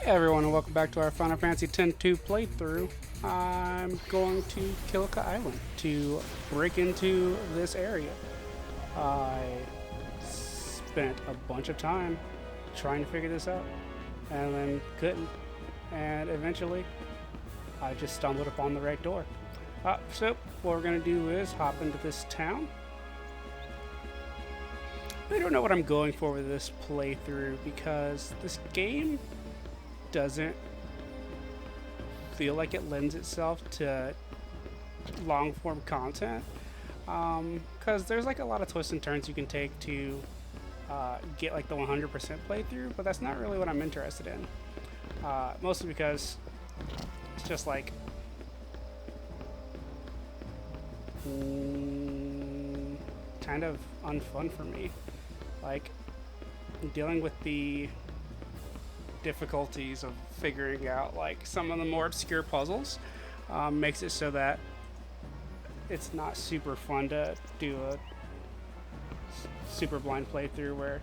Hey everyone, and welcome back to our Final Fantasy X-2 playthrough. I'm going to Kilika Island to break into this area. I spent a bunch of time trying to figure this out, and then couldn't. And eventually, I just stumbled upon the right door. So what we're going to do is hop into this town. I don't know what I'm going for with this playthrough because this game doesn't feel like it lends itself to long form content because there's like a lot of twists and turns you can take to get like the 100% playthrough, but that's not really what I'm interested in, mostly because it's just like kind of unfun for me, like dealing with the difficulties of figuring out like some of the more obscure puzzles makes it so that it's not super fun to do a super blind playthrough where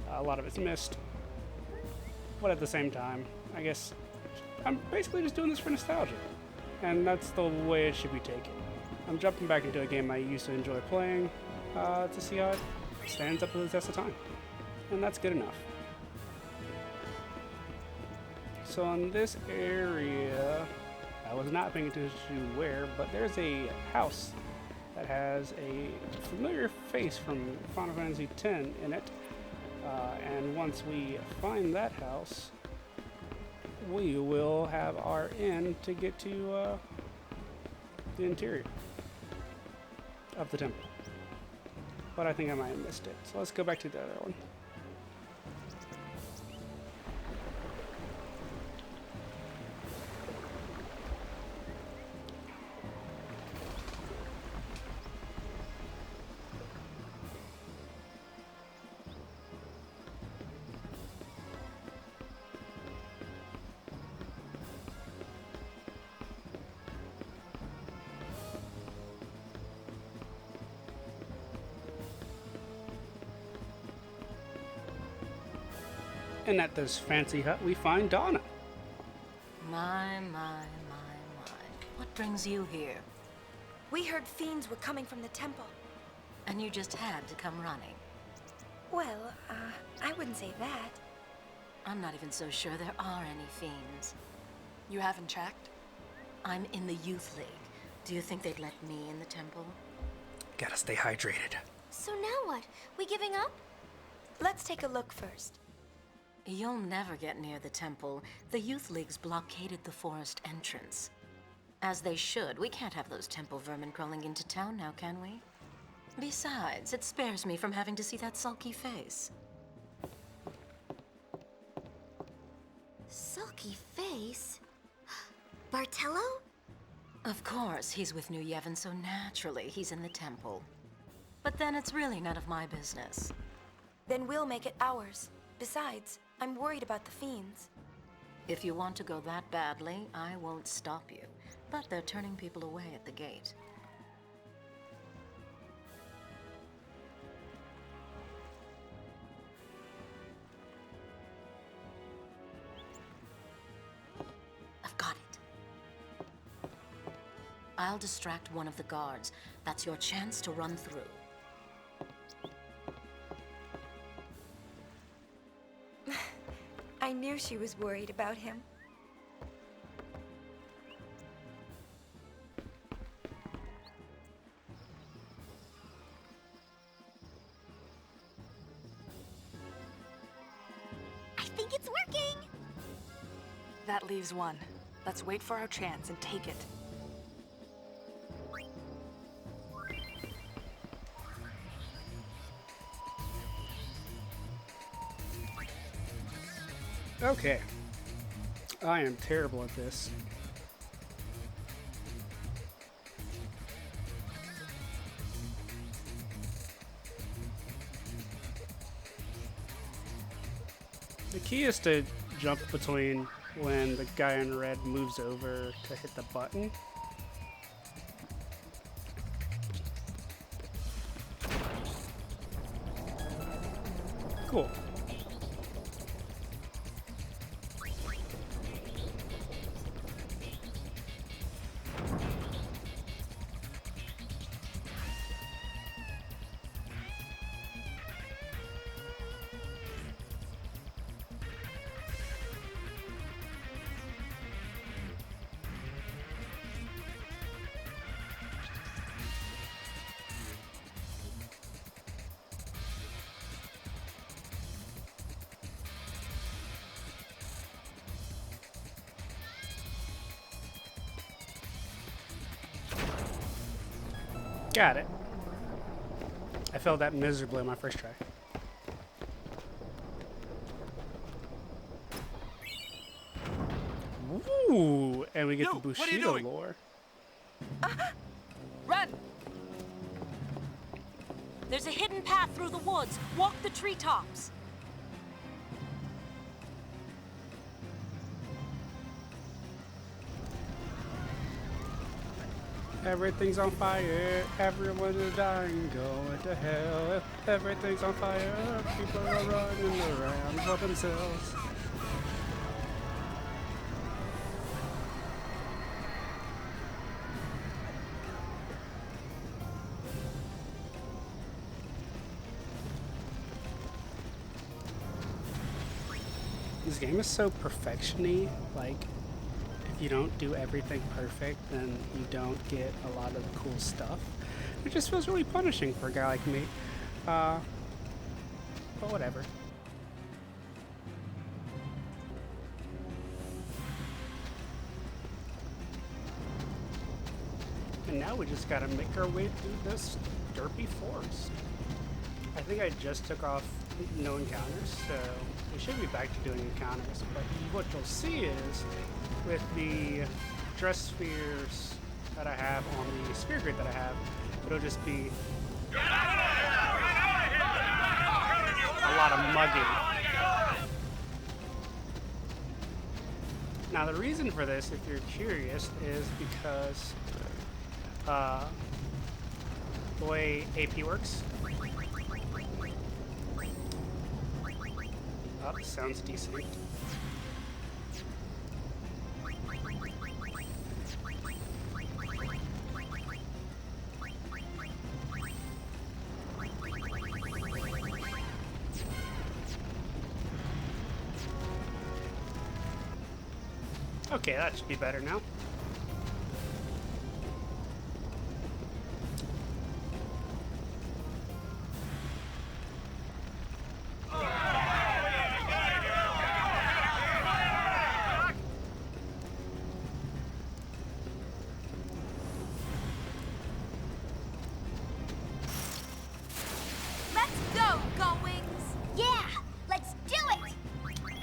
a lot of it's missed. But at the same time, I guess I'm basically just doing this for nostalgia, and that's the way it should be taken. I'm jumping back into a game I used to enjoy playing to see how it stands up to the test of time, and that's good enough. So in this area, I was not paying attention to where, but there's a house that has a familiar face from Final Fantasy X in it. And once we find that house, we will have our in to get to the interior of the temple. But I think I might have missed it. So let's go back to the other one. And at this fancy hut, we find Donna. My. What brings you here? We heard fiends were coming from the temple. And you just had to come running. Well, I wouldn't say that. I'm not even so sure there are any fiends. You haven't checked? I'm in the Youth League. Do you think they'd let me in the temple? Gotta stay hydrated. So now what? We giving up? Let's take a look first. You'll never get near the temple. The Youth League's blockaded the forest entrance. As they should. We can't have those temple vermin crawling into town now, can we? Besides, it spares me from having to see that sulky face. Sulky face? Bartello? Of course, he's with New Yevon, so naturally he's in the temple. But then it's really none of my business. Then we'll make it ours. Besides, I'm worried about the fiends. If you want to go that badly, I won't stop you. But they're turning people away at the gate. I've got it. I'll distract one of the guards. That's your chance to run through. I knew she was worried about him. I think it's working! That leaves one. Let's wait for our chance and take it. Okay. I am terrible at this. The key is to jump between when the guy in red moves over to hit the button. Cool. Got it. I failed that miserably on my first try. Ooh, and we get the Bushido lore. Run! There's a hidden path through the woods. Walk the treetops. Everything's on fire, everyone is dying, going to hell. Everything's on fire, people are running around for themselves. This game is so perfection-y, like, if you don't do everything perfect, then you don't get a lot of the cool stuff. It just feels really punishing for a guy like me. But whatever. And now we just gotta make our way through this derpy forest. I think I just took off no encounters, so we should be back to doing encounters. But what you'll see is, with the dress spheres that I have on the sphere grid that I have, it'll just be a lot of mugging. Now the reason for this, if you're curious, is because the way AP works. Oh, sounds decent. Okay, that should be better now. Let's go, Go-Wings! Yeah, let's do it!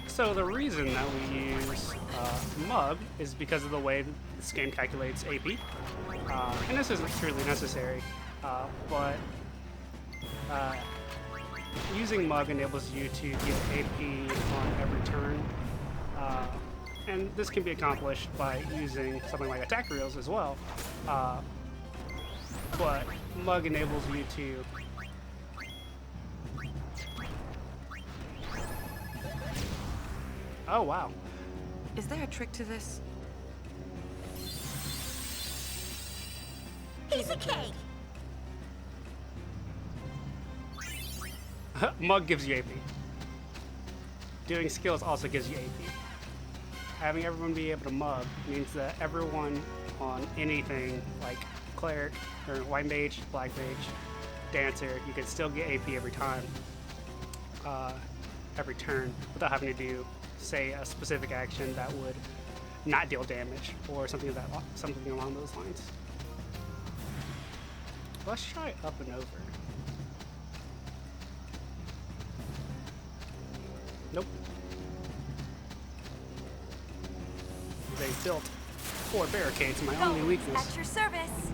So the reason that we use Mug is because of the way this game calculates AP. And this isn't truly necessary, but using Mug enables you to get AP on every turn. And this can be accomplished by using something like attack reels as well. But Mug enables you to oh wow. Is there a trick to this? Piece of cake! Mug gives you AP. Doing skills also gives you AP. Having everyone be able to mug means that everyone on anything like cleric or white mage, black mage, dancer, you can still get AP every time, every turn, without having to do, say, a specific action that would not deal damage or something along those lines. Let's try up and over. Nope. They built 4 barricades, my only Go-Wings weakness. at your service!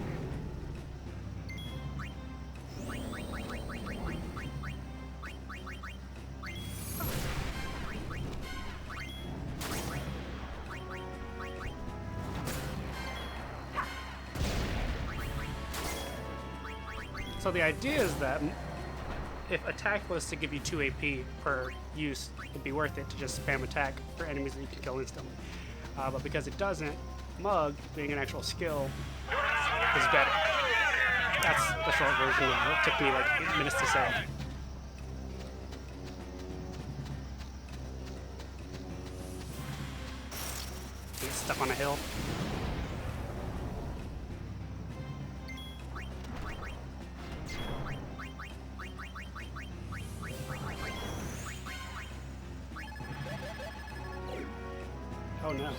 So the idea is that if attack was to give you 2 AP per use, it'd be worth it to just spam attack for enemies that you can kill instantly. But because it doesn't, Mug, being an actual skill, is better. That's the short version of it. It took me like 8 minutes to say. Get stuck on a hill. Oh no.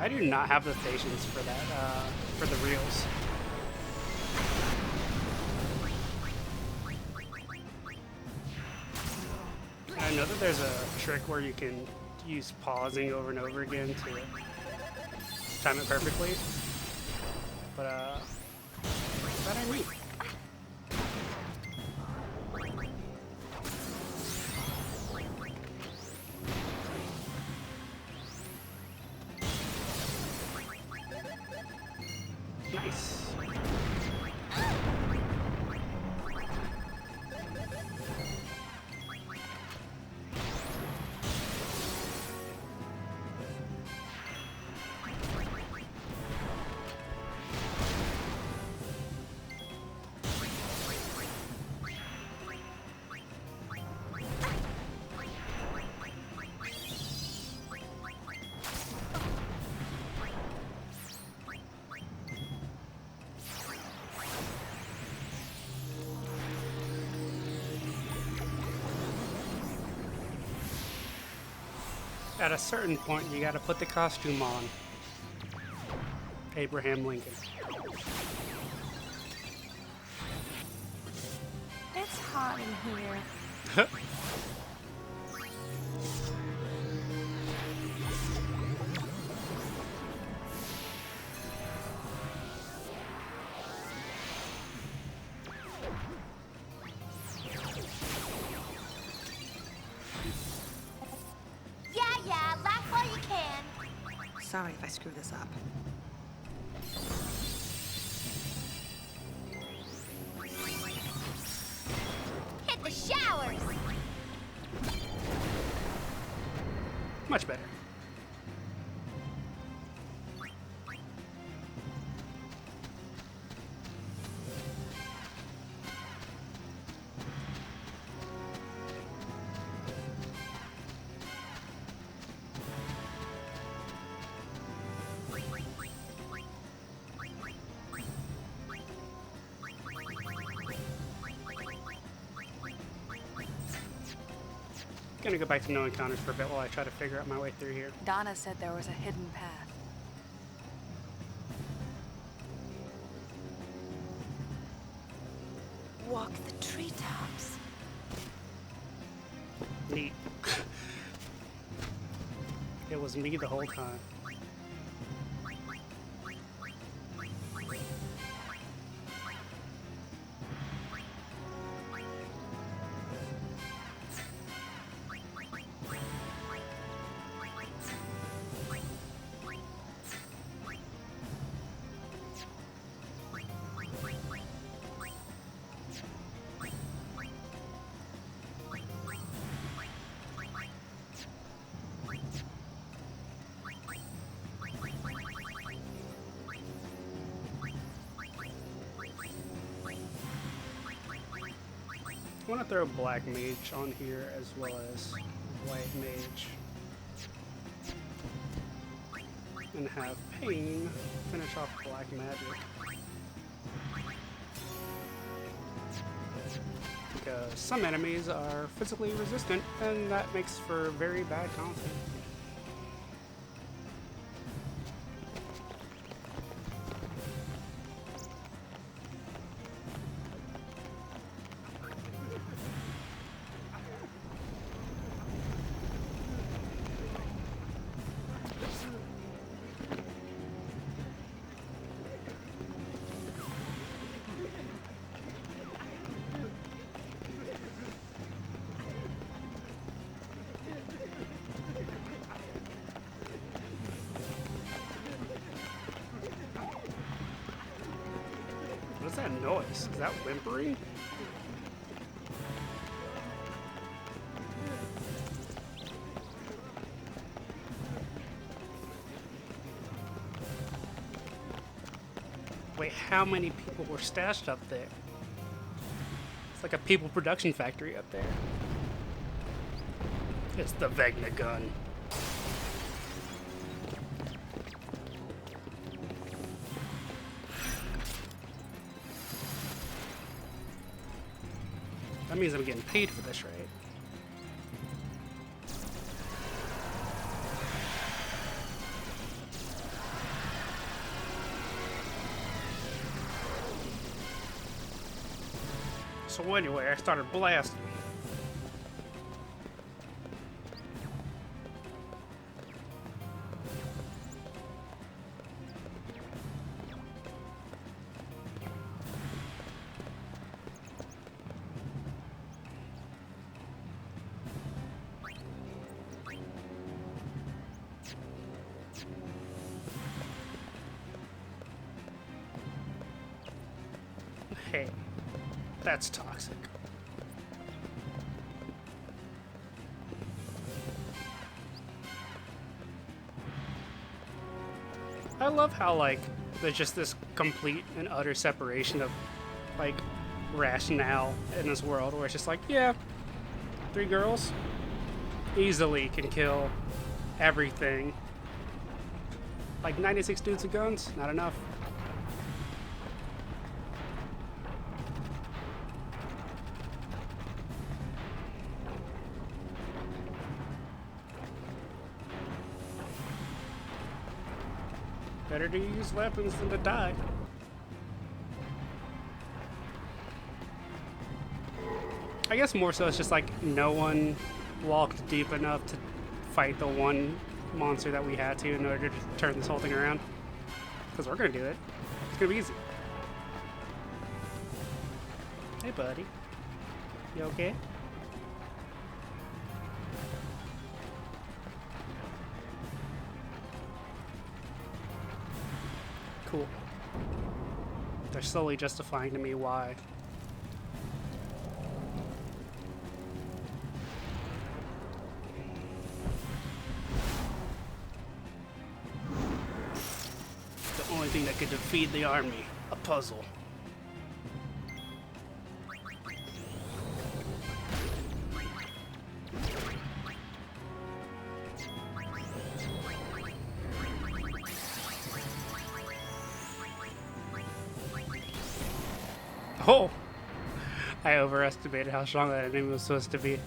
I do not have the patience for that, for the reels. I know that there's a trick where you can use pausing over and over again to time it perfectly, but that ain't me. Nice. At a certain point, you gotta put the costume on. Abraham Lincoln. It's hot in here. Yeah, laugh while you can. Sorry if I screw this up. Hit the showers. Much better. Gonna go back to no encounters for a bit while I try to figure out my way through here. Donna said there was a hidden path. Walk the treetops. Neat. It was me the whole time. I want to throw Black Mage on here as well as White Mage. And have Pain finish off Black Magic. Because some enemies are physically resistant, and that makes for very bad content. What's that noise? Is that whimpering? Wait, how many people were stashed up there? It's like a people production factory up there. It's the Vecna gun. That means I'm getting paid for this, right? So anyway, I started blasting. Hey, that's toxic. I love how, like, there's just this complete and utter separation of, like, rationale in this world where it's just like, yeah, 3 girls easily can kill everything. Like, 96 dudes with guns? Not enough. Better to use weapons than to die. I guess more so it's just like no one walked deep enough to fight the one monster that we had to in order to turn this whole thing around. Because we're gonna do it. It's gonna be easy. Hey buddy. You okay? Cool. They're slowly justifying to me why. The only thing that could defeat the army, a puzzle. Oh! I overestimated how strong that enemy was supposed to be.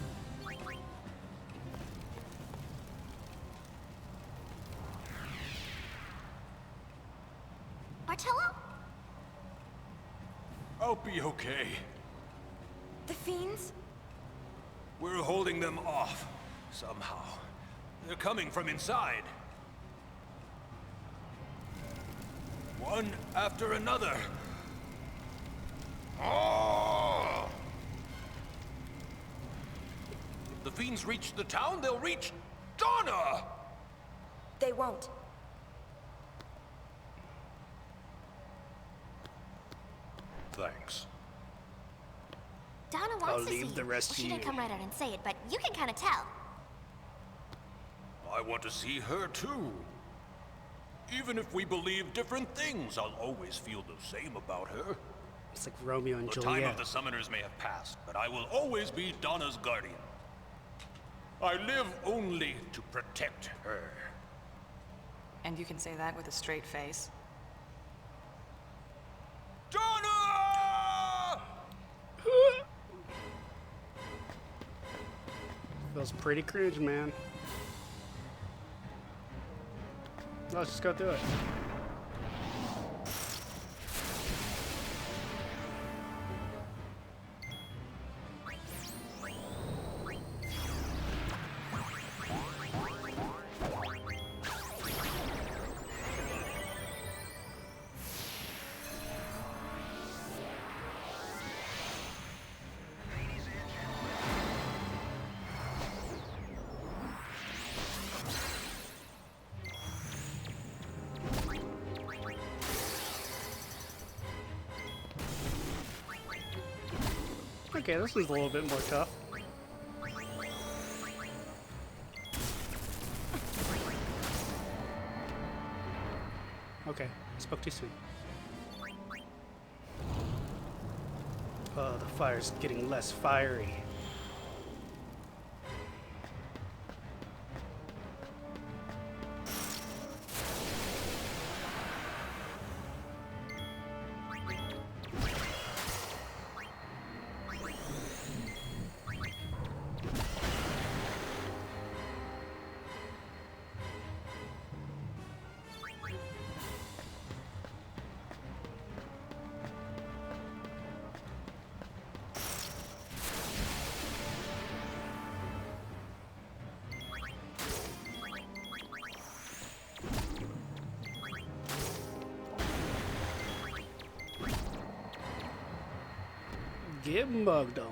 Bartello? I'll be okay. The fiends? We're holding them off, somehow. They're coming from inside. One after another. Oh! If the fiends reach the town, they'll reach Donna! They won't. Thanks. Donna I'll wants to see leave the you. rest Well, to she didn't you. come right out and say it, but you can kind of tell. I want to see her too. Even if we believe different things, I'll always feel the same about her. It's like Romeo and The time Juliet. of the summoners may have passed, but I will always be Donna's guardian. I live only to protect her. And you can say that with a straight face. Donna! Feels pretty cringe, man. Let's just go through it. Okay, this is a little bit more tough. Okay, spoke too soon. Oh, the fire's getting less fiery. Get mugged on.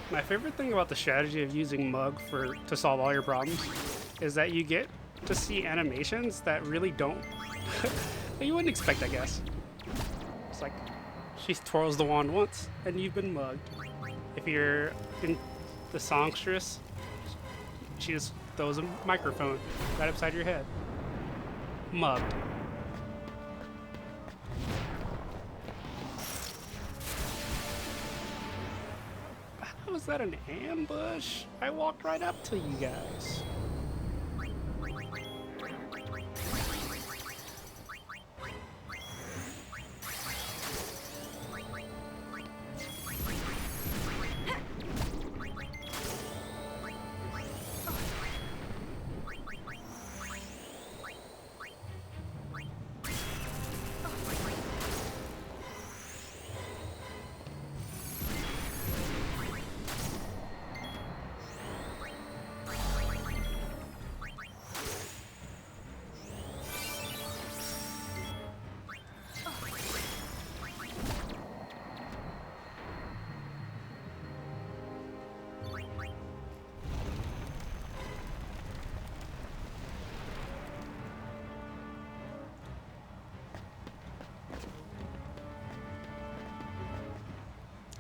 My favorite thing about the strategy of using Mug to solve all your problems is that you get to see animations that really don't that you wouldn't expect, I guess. It's like she twirls the wand once and you've been mugged. If you're in the songstress, she just throws a microphone right upside your head. Mugged. Was that an ambush? I walked right up to you guys.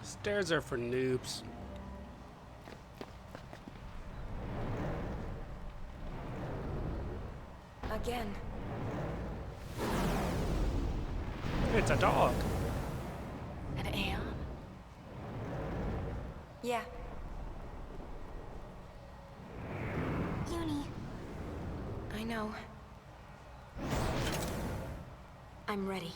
Stairs are for noobs. Again. It's a dog. An Aeon? Yeah. Uni. I know. I'm ready.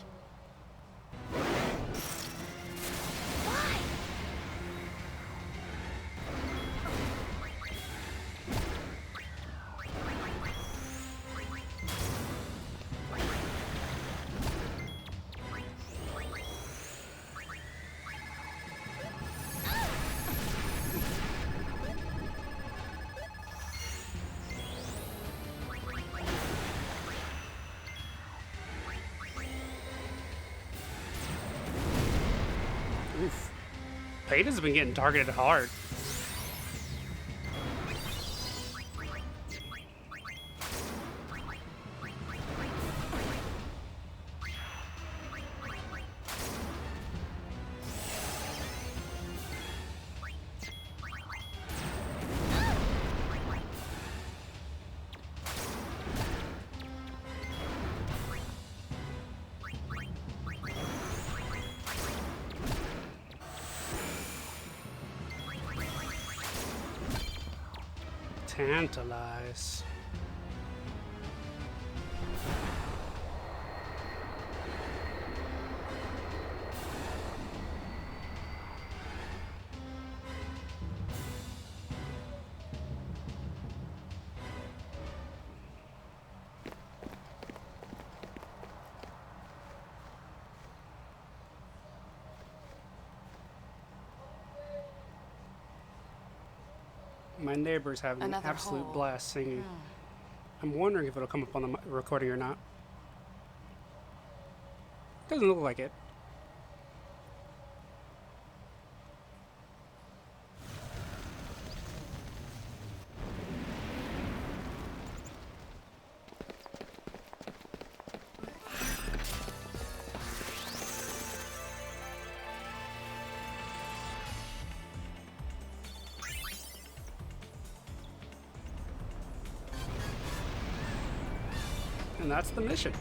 Oof. Peyton's been getting targeted hard. Tantalize. My neighbor's having an Another absolute hole. blast singing. I'm wondering if it'll come up on the recording or not. Doesn't look like it. And that's the mission.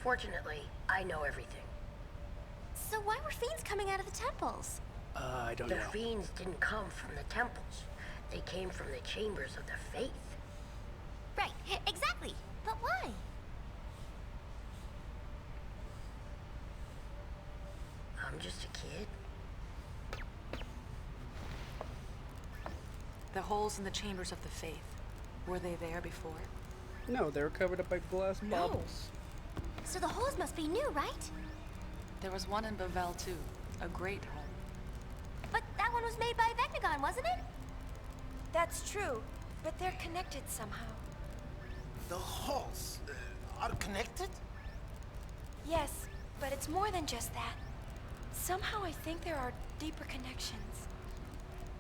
Fortunately, I know everything. So why were fiends coming out of the temples? I don't The know. fiends didn't come from the temples. They came from the chambers of the faith. Right, exactly. But why? I'm just a kid. The holes in the chambers of the faith. Were they there before? No, they were covered up by glass bubbles. So the holes must be new, right? There was one in Bavel too. A great home. But that one was made by Vecnagon, wasn't it? That's true, but they're connected somehow. The halls are connected? Yes, but it's more than just that. Somehow I think there are deeper connections.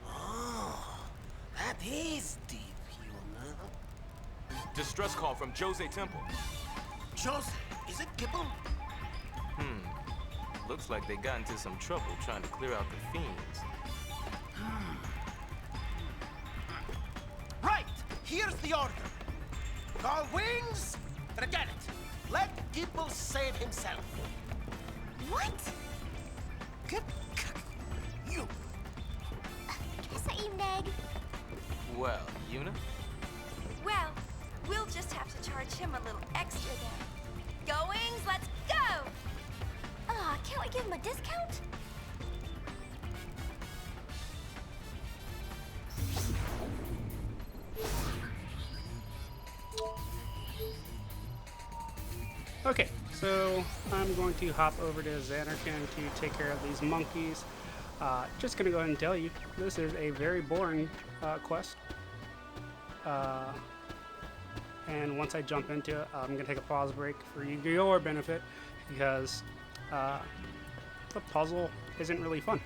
Oh, that is deep, Yuna. Distress call from Jose Temple. Jose, is it Gibble? Looks like they got into some trouble trying to clear out the fiends. Right! Here's the order. Call wings, forget it. Let Gibble save himself. What? Good. You. Guess I eat egg. Well, Yuna? Well, we'll just have to charge him a little extra then. Go Wings, let's go! Can't we give him a discount? Okay, so I'm going to hop over to Xanarkin to take care of these monkeys. Just gonna go ahead and tell you, this is a very boring quest. And once I jump into it, I'm gonna take a pause break for your benefit because the puzzle isn't really fun.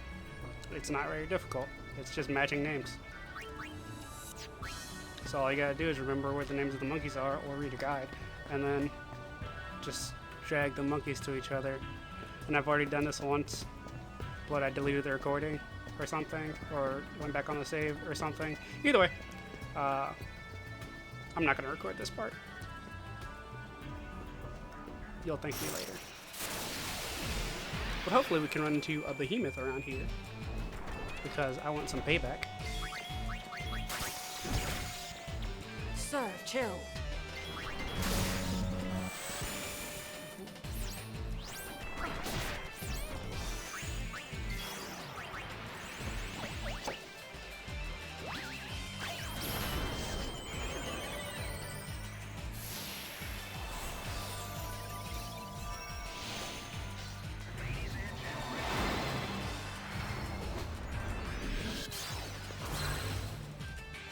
It's not very difficult. It's just matching names. So all you gotta do is remember where the names of the monkeys are or read a guide, and then just drag the monkeys to each other. And I've already done this once, but I deleted the recording or something, or went back on the save or something. Either way, I'm not gonna record this part. You'll thank me later. But hopefully we can run into a behemoth around here, because I want some payback. Sir, chill.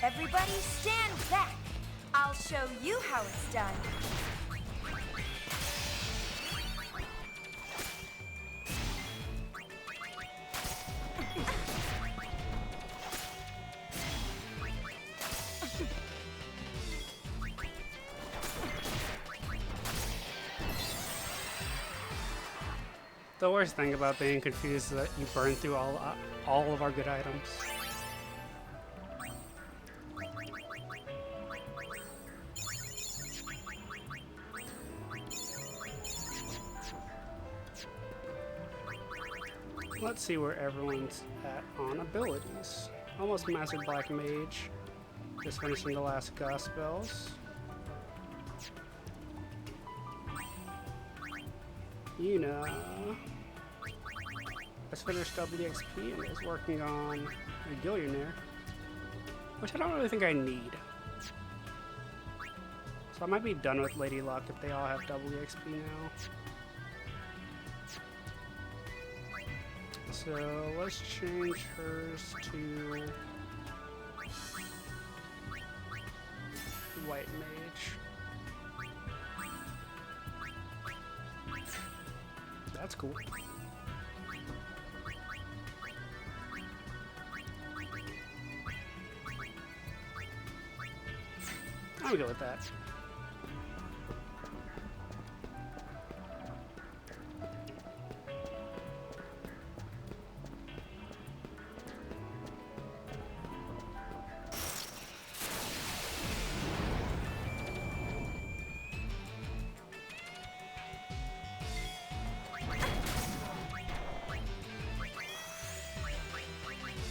Everybody stand back. I'll show you how it's done. The worst thing about being confused is that you burn through all of our good items. Let's see where everyone's at on abilities. Almost mastered Black Mage. Just finishing the last Gauss spells. Yuna has finished WXP and is working on a Gillionaire, which I don't really think I need. So I might be done with Lady Luck if they all have WXP now. So let's change hers to White Mage. That's cool. I'm good with that.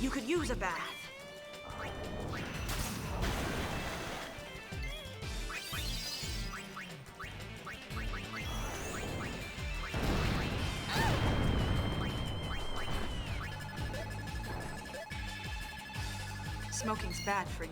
You could use a bath. Smoking's bad for you.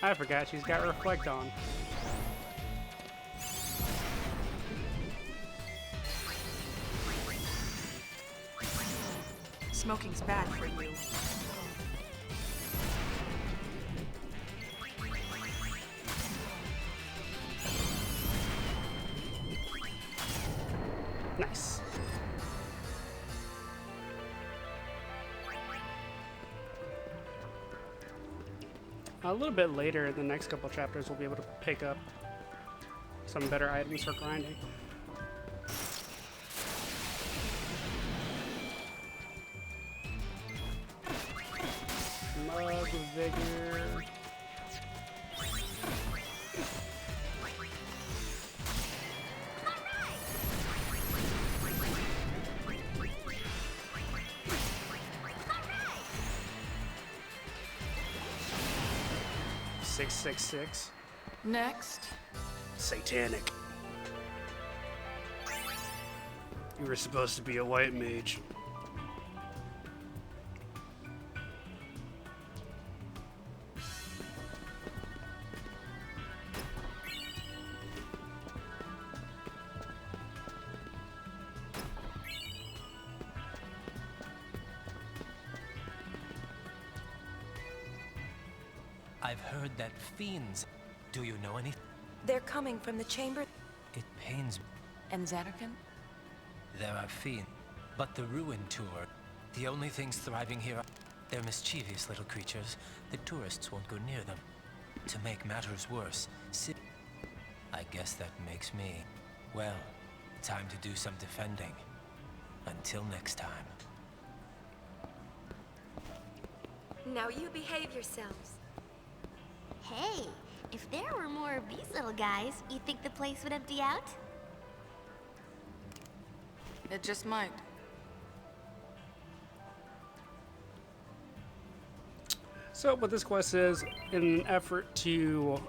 I forgot she's got reflect on. Smoking's bad for you. Nice. A little bit later, in the next couple chapters, we'll be able to pick up some better items for grinding. Mug, vigor. 666. Next. Satanic. You were supposed to be a white mage. I've heard that fiends. Do you know anything? They're coming from the chamber. It pains me. And Xanarkand? There are fiends. But the Ruin Tour, the only things thriving here, they're mischievous little creatures. The tourists won't go near them. To make matters worse, I guess that makes me. Well, time to do some defending. Until next time. Now you behave yourselves. Hey, if there were more of these little guys, you think the place would empty out? It just might. So what this quest is, in an effort to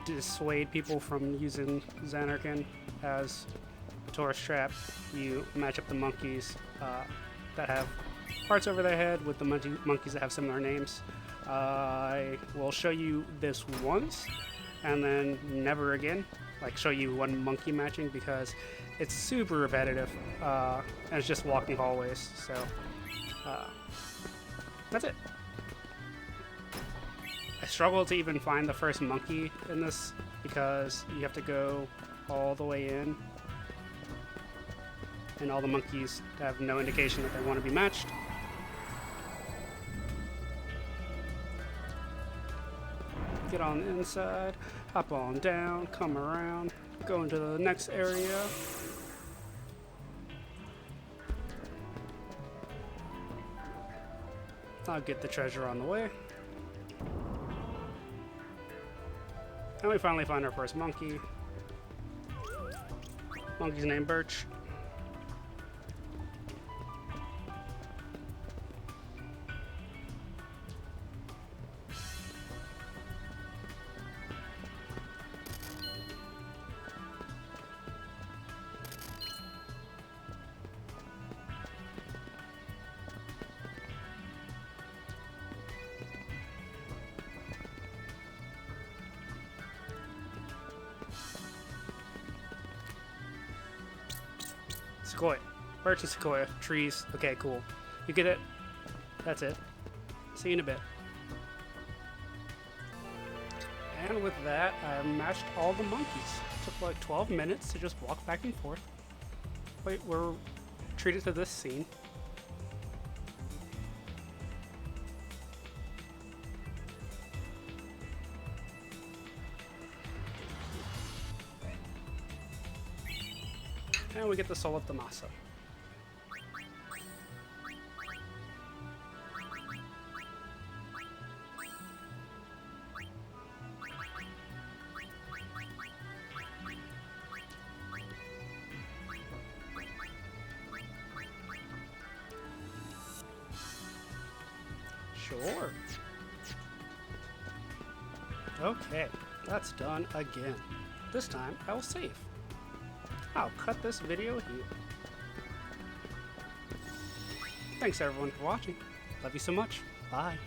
dissuade people from using Xanarkand as a tourist trap, you match up the monkeys that have hearts over their head with the monkeys that have similar names. I will show you this once and then never again, like show you one monkey matching, because it's super repetitive and it's just walking hallways. So that's it. I struggle to even find the first monkey in this because you have to go all the way in and all the monkeys have no indication that they want to be matched. Get on the inside, hop on down, come around, go into the next area. I'll get the treasure on the way. And we finally find our first monkey. Monkey's named Birch. Sequoia. Birch and sequoia. Trees. Okay, cool. You get it? That's it. See you in a bit. And with that, I matched all the monkeys. Took like 12 minutes to just walk back and forth. Wait, we're treated to this scene. And we get the soul of Damasa. Sure. Okay, that's done again. This time, I will save. I'll cut this video here. Thanks everyone for watching. Love you so much. Bye.